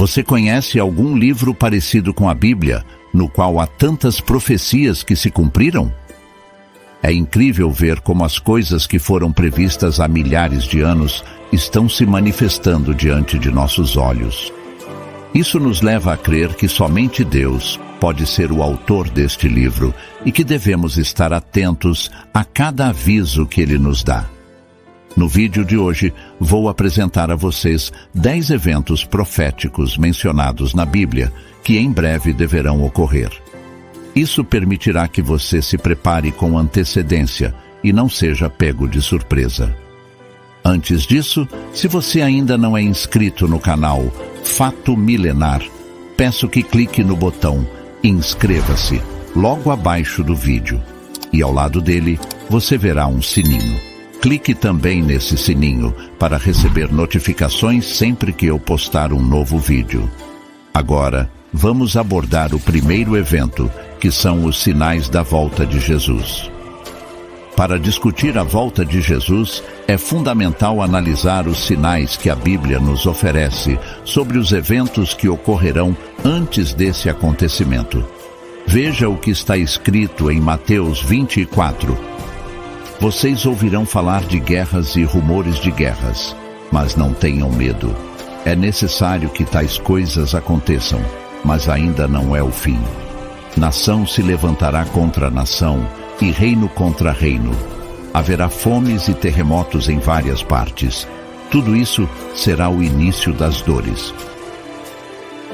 Você conhece algum livro parecido com a Bíblia, no qual há tantas profecias que se cumpriram? É incrível ver como as coisas que foram previstas há milhares de anos estão se manifestando diante de nossos olhos. Isso nos leva a crer que somente Deus pode ser o autor deste livro e que devemos estar atentos a cada aviso que ele nos dá. No vídeo de hoje, vou apresentar a vocês 10 eventos proféticos mencionados na Bíblia que em breve deverão ocorrer. Isso permitirá que você se prepare com antecedência e não seja pego de surpresa. Antes disso, se você ainda não é inscrito no canal Fato Milenar, peço que clique no botão Inscreva-se logo abaixo do vídeo. E ao lado dele, você verá um sininho. Clique também nesse sininho para receber notificações sempre que eu postar um novo vídeo. Agora, vamos abordar o primeiro evento, que são os sinais da volta de Jesus. Para discutir a volta de Jesus, é fundamental analisar os sinais que a Bíblia nos oferece sobre os eventos que ocorrerão antes desse acontecimento. Veja o que está escrito em Mateus 24. Vocês ouvirão falar de guerras e rumores de guerras, mas não tenham medo. É necessário que tais coisas aconteçam, mas ainda não é o fim. Nação se levantará contra nação e reino contra reino. Haverá fomes e terremotos em várias partes. Tudo isso será o início das dores.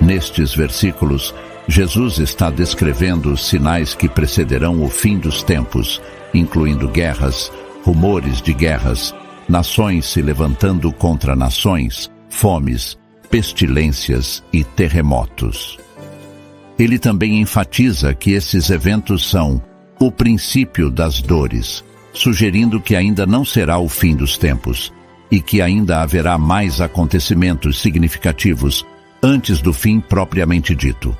Nestes versículos, Jesus está descrevendo os sinais que precederão o fim dos tempos, incluindo guerras, rumores de guerras, nações se levantando contra nações, fomes, pestilências e terremotos. Ele também enfatiza que esses eventos são o princípio das dores, sugerindo que ainda não será o fim dos tempos e que ainda haverá mais acontecimentos significativos antes do fim propriamente dito.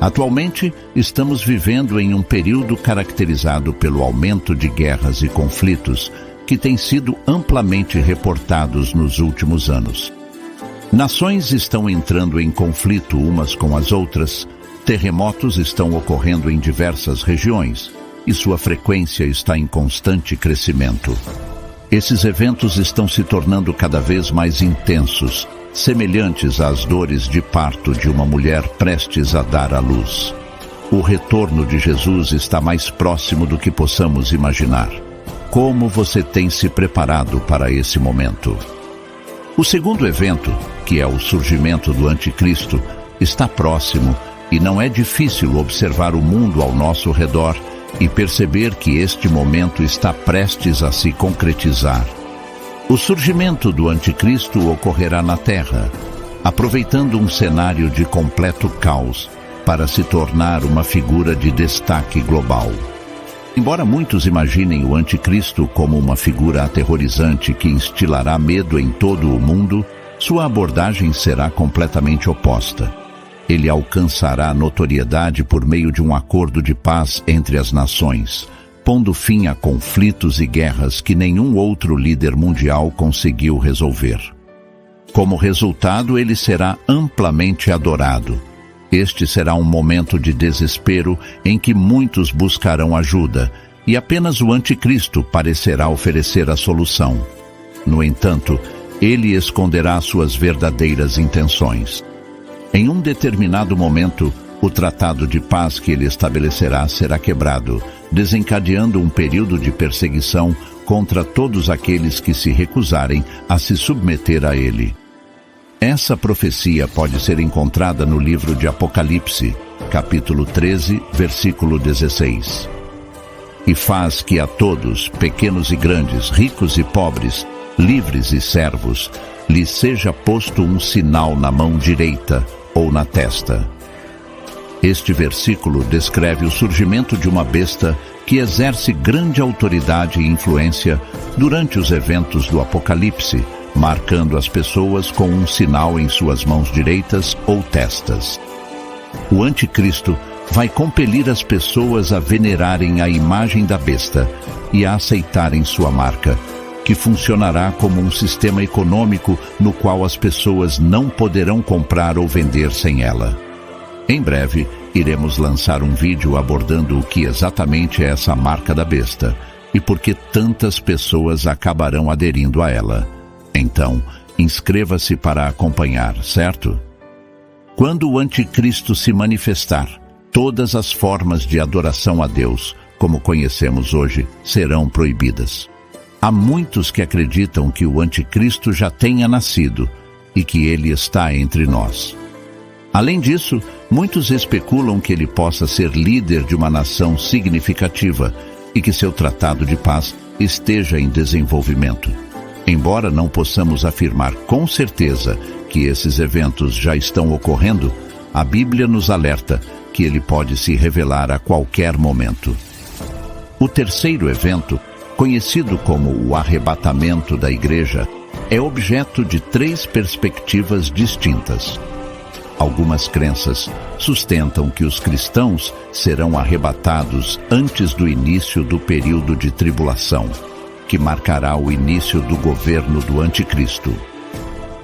Atualmente, estamos vivendo em um período caracterizado pelo aumento de guerras e conflitos que têm sido amplamente reportados nos últimos anos. Nações estão entrando em conflito umas com as outras, terremotos estão ocorrendo em diversas regiões e sua frequência está em constante crescimento. Esses eventos estão se tornando cada vez mais intensos, semelhantes às dores de parto de uma mulher prestes a dar à luz. O retorno de Jesus está mais próximo do que possamos imaginar. Como você tem se preparado para esse momento? O segundo evento, que é o surgimento do Anticristo, está próximo e não é difícil observar o mundo ao nosso redor e perceber que este momento está prestes a se concretizar. O surgimento do Anticristo ocorrerá na Terra, aproveitando um cenário de completo caos para se tornar uma figura de destaque global. Embora muitos imaginem o Anticristo como uma figura aterrorizante que instilará medo em todo o mundo, sua abordagem será completamente oposta. Ele alcançará notoriedade por meio de um acordo de paz entre as nações, pondo fim a conflitos e guerras que nenhum outro líder mundial conseguiu resolver. Como resultado, ele será amplamente adorado. Este será um momento de desespero em que muitos buscarão ajuda, e apenas o Anticristo parecerá oferecer a solução. No entanto, ele esconderá suas verdadeiras intenções. Em um determinado momento, o tratado de paz que ele estabelecerá será quebrado, desencadeando um período de perseguição contra todos aqueles que se recusarem a se submeter a ele. Essa profecia pode ser encontrada no livro de Apocalipse, capítulo 13, versículo 16. E faz que a todos, pequenos e grandes, ricos e pobres, livres e servos, lhes seja posto um sinal na mão direita ou na testa. Este versículo descreve o surgimento de uma besta que exerce grande autoridade e influência durante os eventos do Apocalipse, marcando as pessoas com um sinal em suas mãos direitas ou testas. O Anticristo vai compelir as pessoas a venerarem a imagem da besta e a aceitarem sua marca, que funcionará como um sistema econômico no qual as pessoas não poderão comprar ou vender sem ela. Em breve, iremos lançar um vídeo abordando o que exatamente é essa marca da besta e por que tantas pessoas acabarão aderindo a ela. Então, inscreva-se para acompanhar, certo? Quando o anticristo se manifestar, todas as formas de adoração a Deus, como conhecemos hoje, serão proibidas. Há muitos que acreditam que o anticristo já tenha nascido e que ele está entre nós. Além disso, muitos especulam que ele possa ser líder de uma nação significativa e que seu tratado de paz esteja em desenvolvimento. Embora não possamos afirmar com certeza que esses eventos já estão ocorrendo, a Bíblia nos alerta que ele pode se revelar a qualquer momento. O terceiro evento, conhecido como o arrebatamento da igreja, é objeto de 3 perspectivas distintas. Algumas crenças sustentam que os cristãos serão arrebatados antes do início do período de tribulação, que marcará o início do governo do anticristo.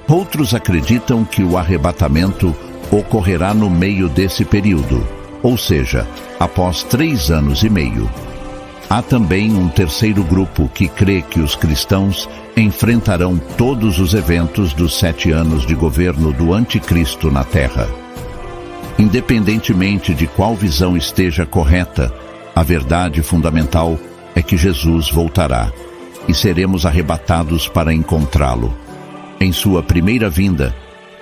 Outros acreditam que o arrebatamento ocorrerá no meio desse período, ou seja, após 3 anos e meio. Há também um terceiro grupo que crê que os cristãos enfrentarão todos os eventos dos 7 anos de governo do anticristo na Terra. Independentemente de qual visão esteja correta, a verdade fundamental é que Jesus voltará e seremos arrebatados para encontrá-lo. Em sua primeira vinda,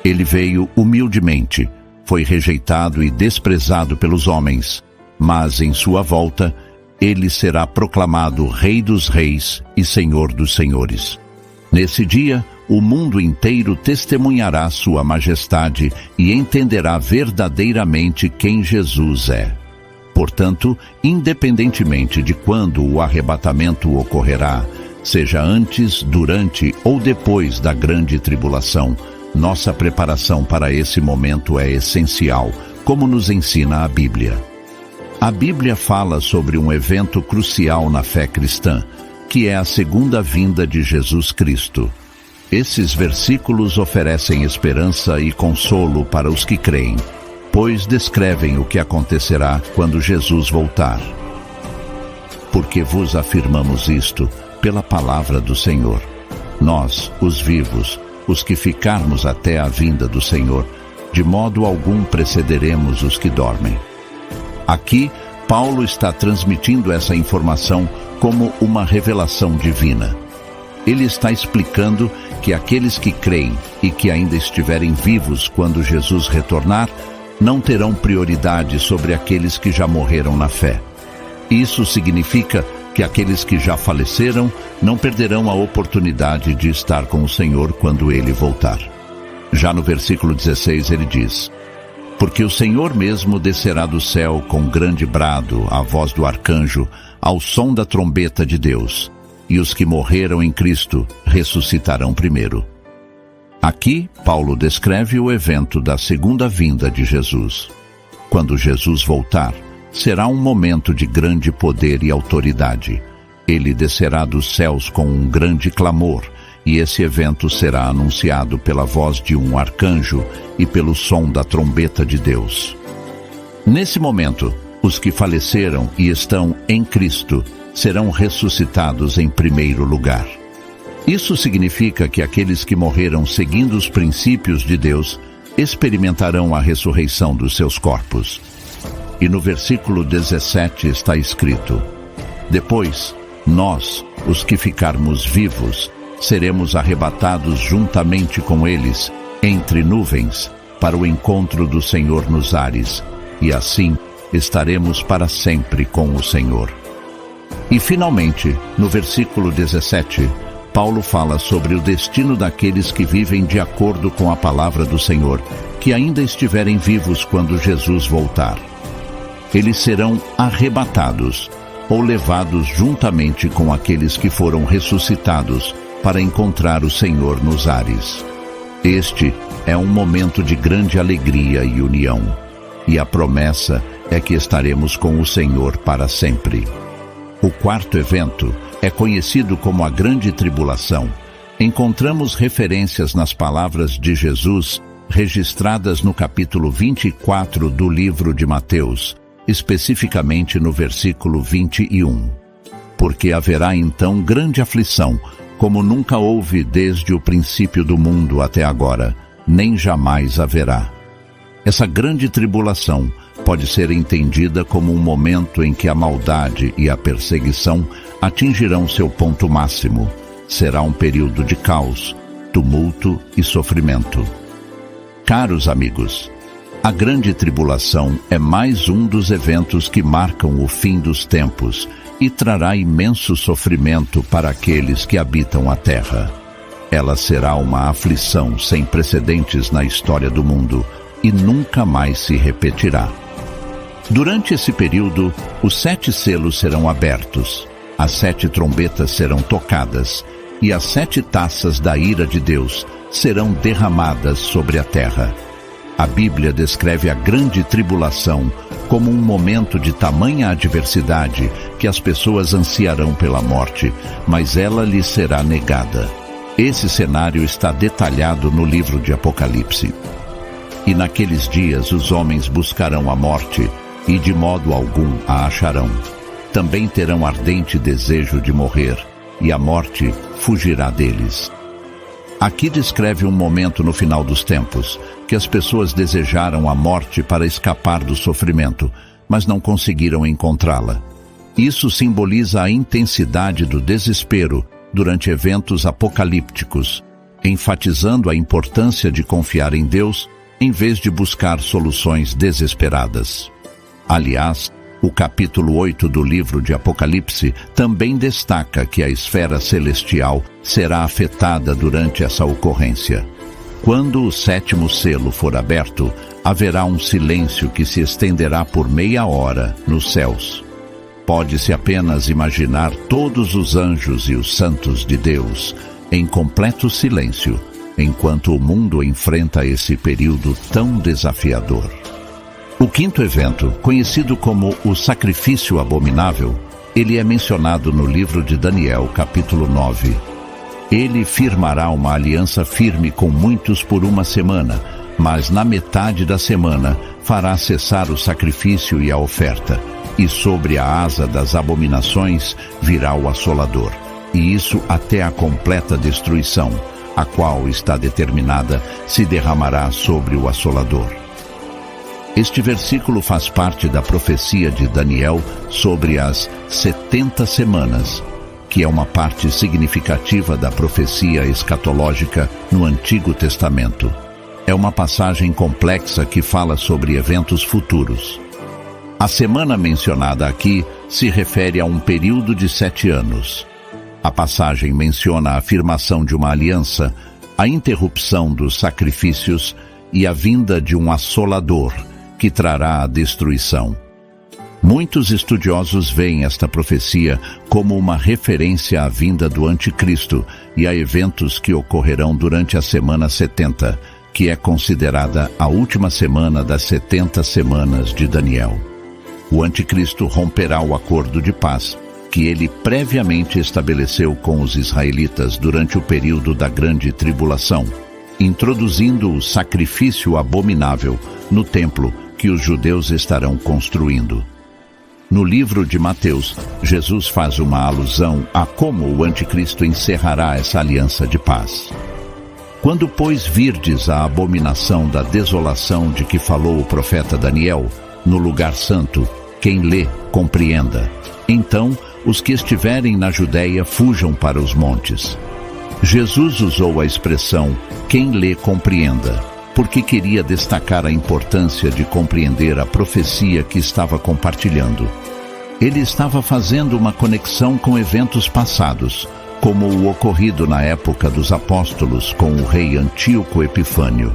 ele veio humildemente, foi rejeitado e desprezado pelos homens, mas em sua volta, ele será proclamado Rei dos Reis e Senhor dos Senhores. Nesse dia, o mundo inteiro testemunhará sua majestade e entenderá verdadeiramente quem Jesus é. Portanto, independentemente de quando o arrebatamento ocorrerá, seja antes, durante ou depois da grande tribulação, nossa preparação para esse momento é essencial, como nos ensina a Bíblia. A Bíblia fala sobre um evento crucial na fé cristã, que é a segunda vinda de Jesus Cristo. Esses versículos oferecem esperança e consolo para os que creem, pois descrevem o que acontecerá quando Jesus voltar. Porque vos afirmamos isto pela palavra do Senhor. Nós, os vivos, os que ficarmos até a vinda do Senhor, de modo algum precederemos os que dormem. Aqui, Paulo está transmitindo essa informação como uma revelação divina. Ele está explicando que aqueles que creem e que ainda estiverem vivos quando Jesus retornar, não terão prioridade sobre aqueles que já morreram na fé. Isso significa que aqueles que já faleceram não perderão a oportunidade de estar com o Senhor quando ele voltar. Já no versículo 16 ele diz: porque o Senhor mesmo descerá do céu com grande brado, a voz do arcanjo, ao som da trombeta de Deus, e os que morreram em Cristo ressuscitarão primeiro. Aqui, Paulo descreve o evento da segunda vinda de Jesus. Quando Jesus voltar, será um momento de grande poder e autoridade. Ele descerá dos céus com um grande clamor, e esse evento será anunciado pela voz de um arcanjo e pelo som da trombeta de Deus. Nesse momento, os que faleceram e estão em Cristo serão ressuscitados em primeiro lugar. Isso significa que aqueles que morreram seguindo os princípios de Deus experimentarão a ressurreição dos seus corpos. E no versículo 17 está escrito: depois, nós, os que ficarmos vivos, seremos arrebatados juntamente com eles, entre nuvens, para o encontro do Senhor nos ares, e assim estaremos para sempre com o Senhor. E finalmente, no versículo 17, Paulo fala sobre o destino daqueles que vivem de acordo com a palavra do Senhor, que ainda estiverem vivos quando Jesus voltar. Eles serão arrebatados, ou levados juntamente com aqueles que foram ressuscitados, para encontrar o Senhor nos ares. Este é um momento de grande alegria e união, e a promessa é que estaremos com o Senhor para sempre. O quarto evento, é conhecido como a Grande Tribulação. Encontramos referências nas palavras de Jesus registradas no capítulo 24 do livro de Mateus, especificamente no versículo 21. Porque haverá então grande aflição, como nunca houve desde o princípio do mundo até agora, nem jamais haverá. Essa grande tribulação pode ser entendida como um momento em que a maldade e a perseguição atingirão seu ponto máximo. Será um período de caos, tumulto e sofrimento. Caros amigos, a Grande Tribulação é mais um dos eventos que marcam o fim dos tempos e trará imenso sofrimento para aqueles que habitam a Terra. Ela será uma aflição sem precedentes na história do mundo e nunca mais se repetirá. Durante esse período, os 7 selos serão abertos, as 7 trombetas serão tocadas e as 7 taças da ira de Deus serão derramadas sobre a terra. A Bíblia descreve a Grande Tribulação como um momento de tamanha adversidade que as pessoas ansiarão pela morte, mas ela lhes será negada. Esse cenário está detalhado no livro de Apocalipse. E naqueles dias os homens buscarão a morte, e de modo algum a acharão. Também terão ardente desejo de morrer, e a morte fugirá deles. Aqui descreve um momento no final dos tempos, que as pessoas desejaram a morte para escapar do sofrimento, mas não conseguiram encontrá-la. Isso simboliza a intensidade do desespero durante eventos apocalípticos, enfatizando a importância de confiar em Deus em vez de buscar soluções desesperadas. Aliás, o capítulo 8 do livro de Apocalipse também destaca que a esfera celestial será afetada durante essa ocorrência. Quando o 7º selo for aberto, haverá um silêncio que se estenderá por meia hora nos céus. Pode-se apenas imaginar todos os anjos e os santos de Deus em completo silêncio, enquanto o mundo enfrenta esse período tão desafiador. O 5º evento, conhecido como o Sacrifício Abominável, ele é mencionado no livro de Daniel, capítulo 9. Ele firmará uma aliança firme com muitos por uma semana, mas na metade da semana fará cessar o sacrifício e a oferta, e sobre a asa das abominações virá o assolador, e isso até a completa destruição, a qual está determinada, se derramará sobre o assolador. Este versículo faz parte da profecia de Daniel sobre as 70 semanas, que é uma parte significativa da profecia escatológica no Antigo Testamento. É uma passagem complexa que fala sobre eventos futuros. A semana mencionada aqui se refere a um período de 7 anos. A passagem menciona a afirmação de uma aliança, a interrupção dos sacrifícios e a vinda de um assolador, que trará a destruição. Muitos estudiosos veem esta profecia como uma referência à vinda do Anticristo e a eventos que ocorrerão durante a semana 70, que é considerada a última semana das 70 semanas de Daniel. O Anticristo romperá o acordo de paz que ele previamente estabeleceu com os israelitas durante o período da Grande Tribulação, introduzindo o sacrifício abominável no templo que os judeus estarão construindo. No livro de Mateus, Jesus faz uma alusão a como o Anticristo encerrará essa aliança de paz. Quando, pois, virdes a abominação da desolação de que falou o profeta Daniel, no lugar santo, quem lê, compreenda. Então, os que estiverem na Judéia fujam para os montes. Jesus usou a expressão, quem lê, compreenda, porque queria destacar a importância de compreender a profecia que estava compartilhando. Ele estava fazendo uma conexão com eventos passados, como o ocorrido na época dos apóstolos com o rei Antíoco Epifânio.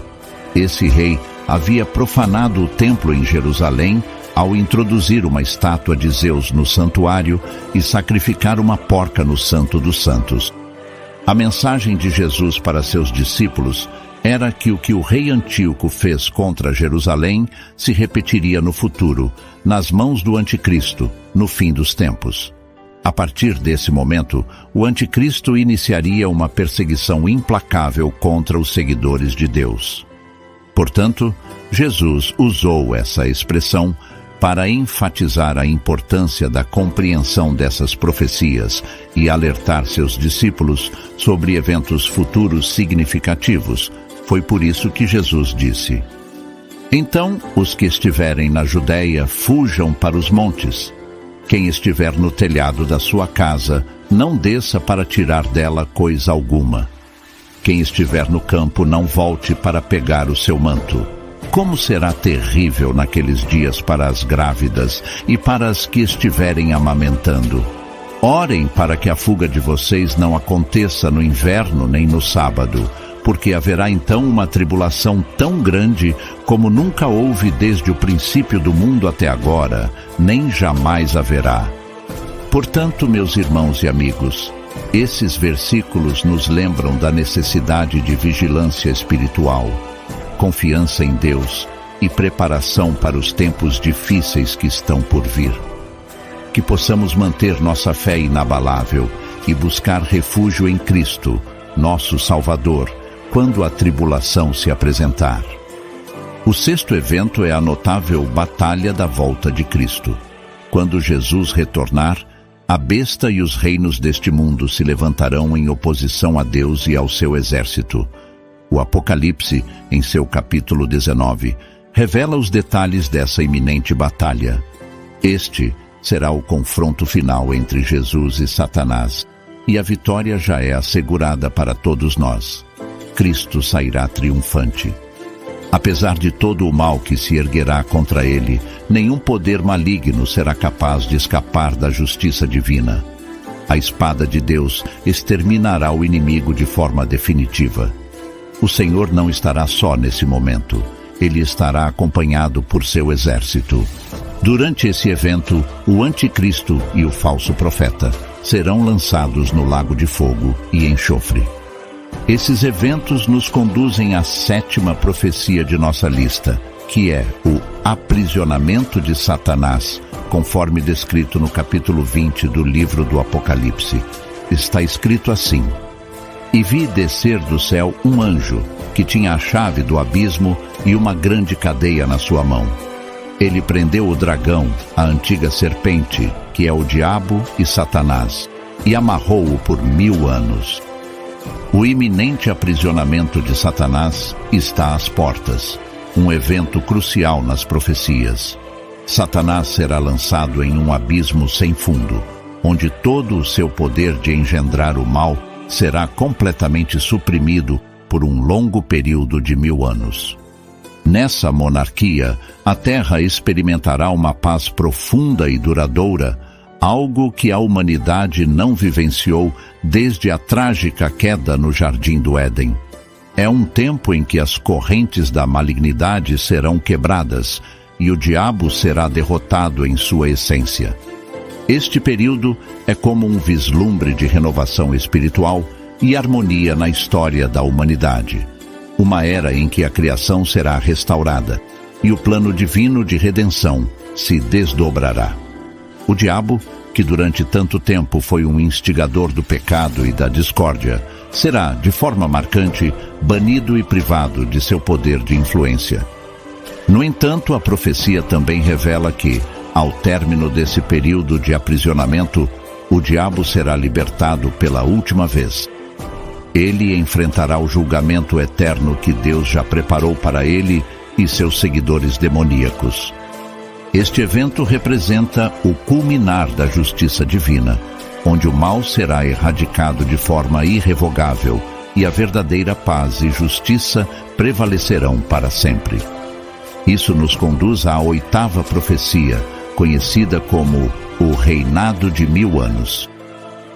Esse rei havia profanado o templo em Jerusalém ao introduzir uma estátua de Zeus no santuário e sacrificar uma porca no Santo dos Santos. A mensagem de Jesus para seus discípulos era que o que o rei Antíoco fez contra Jerusalém se repetiria no futuro, nas mãos do Anticristo, no fim dos tempos. A partir desse momento, o anticristo iniciaria uma perseguição implacável contra os seguidores de Deus. Portanto, Jesus usou essa expressão para enfatizar a importância da compreensão dessas profecias e alertar seus discípulos sobre eventos futuros significativos. Foi por isso que Jesus disse: "Então, os que estiverem na Judéia fujam para os montes. Quem estiver no telhado da sua casa, não desça para tirar dela coisa alguma. Quem estiver no campo, não volte para pegar o seu manto. Como será terrível naqueles dias para as grávidas e para as que estiverem amamentando. Orem para que a fuga de vocês não aconteça no inverno nem no sábado, porque haverá então uma tribulação tão grande como nunca houve desde o princípio do mundo até agora, nem jamais haverá." Portanto, meus irmãos e amigos, esses versículos nos lembram da necessidade de vigilância espiritual, confiança em Deus e preparação para os tempos difíceis que estão por vir. Que possamos manter nossa fé inabalável e buscar refúgio em Cristo, nosso Salvador, quando a tribulação se apresentar. O sexto evento é a notável Batalha da Volta de Cristo. Quando Jesus retornar, a besta e os reinos deste mundo se levantarão em oposição a Deus e ao seu exército. O Apocalipse, em seu capítulo 19, revela os detalhes dessa iminente batalha. Este será o confronto final entre Jesus e Satanás, e a vitória já é assegurada para todos nós. Cristo sairá triunfante. Apesar de todo o mal que se erguerá contra ele, nenhum poder maligno será capaz de escapar da justiça divina. A espada de Deus exterminará o inimigo de forma definitiva. O Senhor não estará só nesse momento. Ele estará acompanhado por seu exército. Durante esse evento, o anticristo e o falso profeta serão lançados no lago de fogo e enxofre. Esses eventos nos conduzem à sétima profecia de nossa lista, que é o aprisionamento de Satanás, conforme descrito no capítulo 20 do livro do Apocalipse. Está escrito assim: "E vi descer do céu um anjo, que tinha a chave do abismo e uma grande cadeia na sua mão. Ele prendeu o dragão, a antiga serpente, que é o diabo e Satanás, e amarrou-o por 1000 anos. O iminente aprisionamento de Satanás está às portas, um evento crucial nas profecias. Satanás será lançado em um abismo sem fundo, onde todo o seu poder de engendrar o mal será completamente suprimido por um longo período de 1000 anos. Nessa monarquia, a Terra experimentará uma paz profunda e duradoura, algo que a humanidade não vivenciou desde a trágica queda no Jardim do Éden. É um tempo em que as correntes da malignidade serão quebradas e o diabo será derrotado em sua essência. Este período é como um vislumbre de renovação espiritual e harmonia na história da humanidade. Uma era em que a criação será restaurada e o plano divino de redenção se desdobrará. O diabo, que durante tanto tempo foi um instigador do pecado e da discórdia, será, de forma marcante, banido e privado de seu poder de influência. No entanto, a profecia também revela que, ao término desse período de aprisionamento, o diabo será libertado pela última vez. Ele enfrentará o julgamento eterno que Deus já preparou para ele e seus seguidores demoníacos. Este evento representa o culminar da justiça divina, onde o mal será erradicado de forma irrevogável e a verdadeira paz e justiça prevalecerão para sempre. Isso nos conduz à oitava profecia, conhecida como o Reinado de 1000 anos.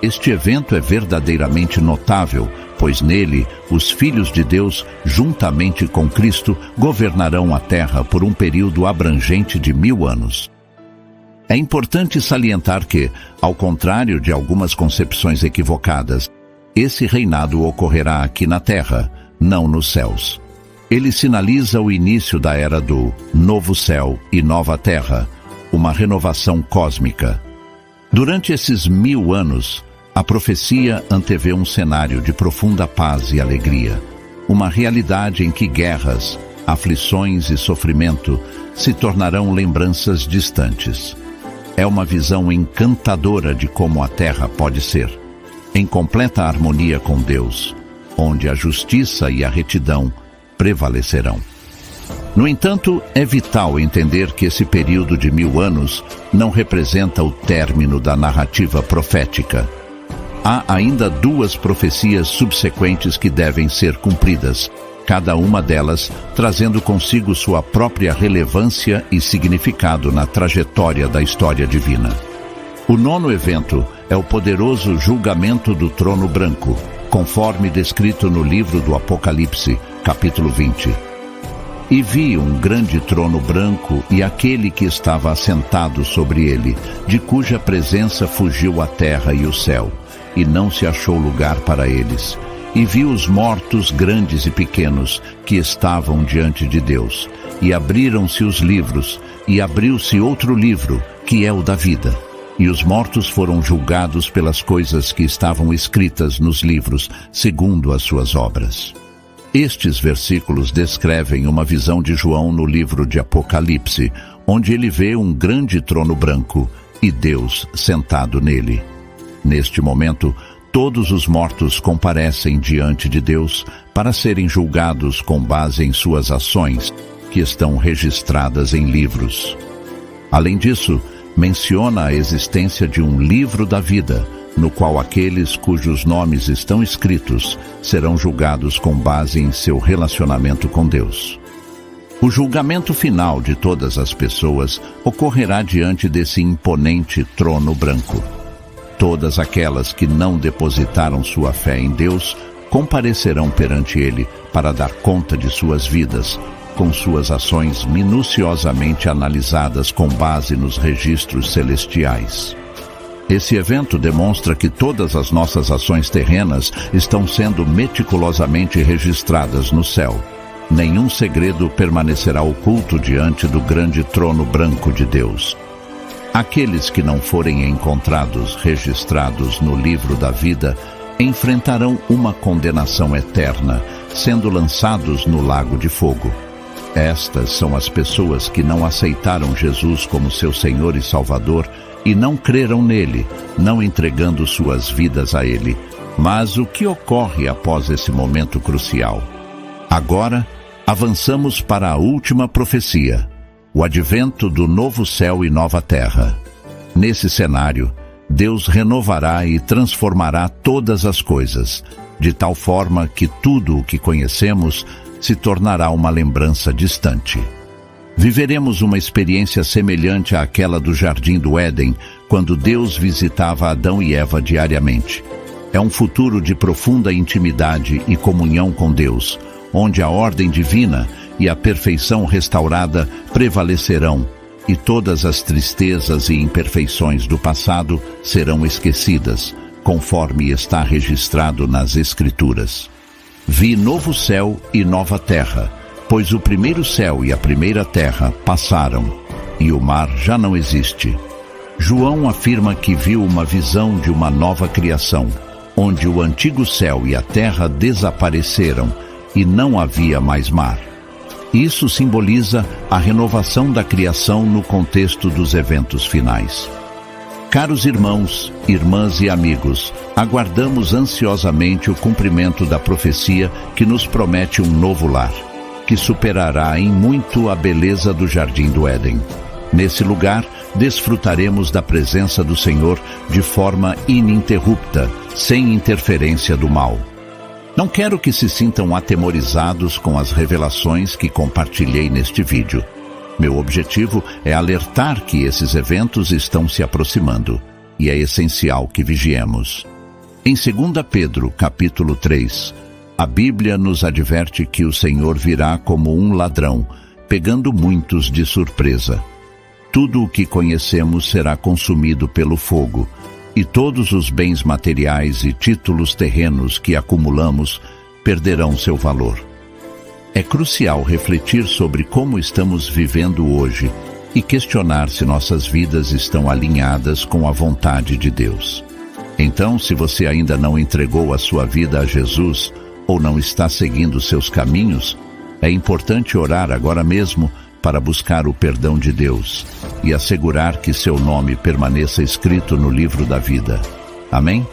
Este evento é verdadeiramente notável, pois nele os filhos de Deus, juntamente com Cristo, governarão a terra por um período abrangente de 1000 anos. É importante salientar que, ao contrário de algumas concepções equivocadas, esse reinado ocorrerá aqui na terra, não nos céus. Ele sinaliza o início da era do novo céu e nova terra, uma renovação cósmica. Durante esses 1000 anos, a profecia antevê um cenário de profunda paz e alegria, uma realidade em que guerras, aflições e sofrimento se tornarão lembranças distantes. É uma visão encantadora de como a Terra pode ser, em completa harmonia com Deus, onde a justiça e a retidão prevalecerão. No entanto, é vital entender que esse período de 1000 anos não representa o término da narrativa profética. Há ainda 2 profecias subsequentes que devem ser cumpridas, cada uma delas trazendo consigo sua própria relevância e significado na trajetória da história divina. O 9º evento é o poderoso julgamento do trono branco, conforme descrito no livro do Apocalipse, capítulo 20. E vi um grande trono branco e aquele que estava assentado sobre ele, de cuja presença fugiu a terra e o céu, e não se achou lugar para eles. E vi os mortos grandes e pequenos que estavam diante de Deus, e abriram-se os livros, e abriu-se outro livro, que é o da vida. E os mortos foram julgados pelas coisas que estavam escritas nos livros, segundo as suas obras. Estes versículos descrevem uma visão de João no livro de Apocalipse, onde ele vê um grande trono branco e Deus sentado nele. Neste momento, todos os mortos comparecem diante de Deus para serem julgados com base em suas ações, que estão registradas em livros. Além disso, menciona a existência de um livro da vida, no qual aqueles cujos nomes estão escritos serão julgados com base em seu relacionamento com Deus. O julgamento final de todas as pessoas ocorrerá diante desse imponente trono branco. Todas aquelas que não depositaram sua fé em Deus comparecerão perante ele para dar conta de suas vidas, com suas ações minuciosamente analisadas com base nos registros celestiais. Esse evento demonstra que todas as nossas ações terrenas estão sendo meticulosamente registradas no céu. Nenhum segredo permanecerá oculto diante do grande trono branco de Deus. Aqueles que não forem encontrados registrados no livro da vida enfrentarão uma condenação eterna, sendo lançados no lago de fogo. Estas são as pessoas que não aceitaram Jesus como seu Senhor e Salvador e não creram nele, não entregando suas vidas a ele. Mas o que ocorre após esse momento crucial? Agora, avançamos para a última profecia, o advento do novo céu e nova terra. Nesse cenário, Deus renovará e transformará todas as coisas, de tal forma que tudo o que conhecemos se tornará uma lembrança distante. Viveremos uma experiência semelhante àquela do Jardim do Éden, quando Deus visitava Adão e Eva diariamente. É um futuro de profunda intimidade e comunhão com Deus, onde a ordem divina e a perfeição restaurada prevalecerão, e todas as tristezas e imperfeições do passado serão esquecidas, conforme está registrado nas Escrituras. Vi novo céu e nova terra, pois o primeiro céu e a primeira terra passaram, e o mar já não existe. João afirma que viu uma visão de uma nova criação, onde o antigo céu e a terra desapareceram e não havia mais mar. Isso simboliza a renovação da criação no contexto dos eventos finais. Caros irmãos, irmãs e amigos, aguardamos ansiosamente o cumprimento da profecia que nos promete um novo lar, que superará em muito a beleza do Jardim do Éden. Nesse lugar, desfrutaremos da presença do Senhor de forma ininterrupta, sem interferência do mal. Não quero que se sintam atemorizados com as revelações que compartilhei neste vídeo. Meu objetivo é alertar que esses eventos estão se aproximando, e é essencial que vigiemos. Em 2 Pedro, capítulo 3, a Bíblia nos adverte que o Senhor virá como um ladrão, pegando muitos de surpresa. Tudo o que conhecemos será consumido pelo fogo, e todos os bens materiais e títulos terrenos que acumulamos perderão seu valor. É crucial refletir sobre como estamos vivendo hoje e questionar se nossas vidas estão alinhadas com a vontade de Deus. Então, se você ainda não entregou a sua vida a Jesus ou não está seguindo seus caminhos, é importante orar agora mesmo para buscar o perdão de Deus e assegurar que seu nome permaneça escrito no livro da vida. Amém?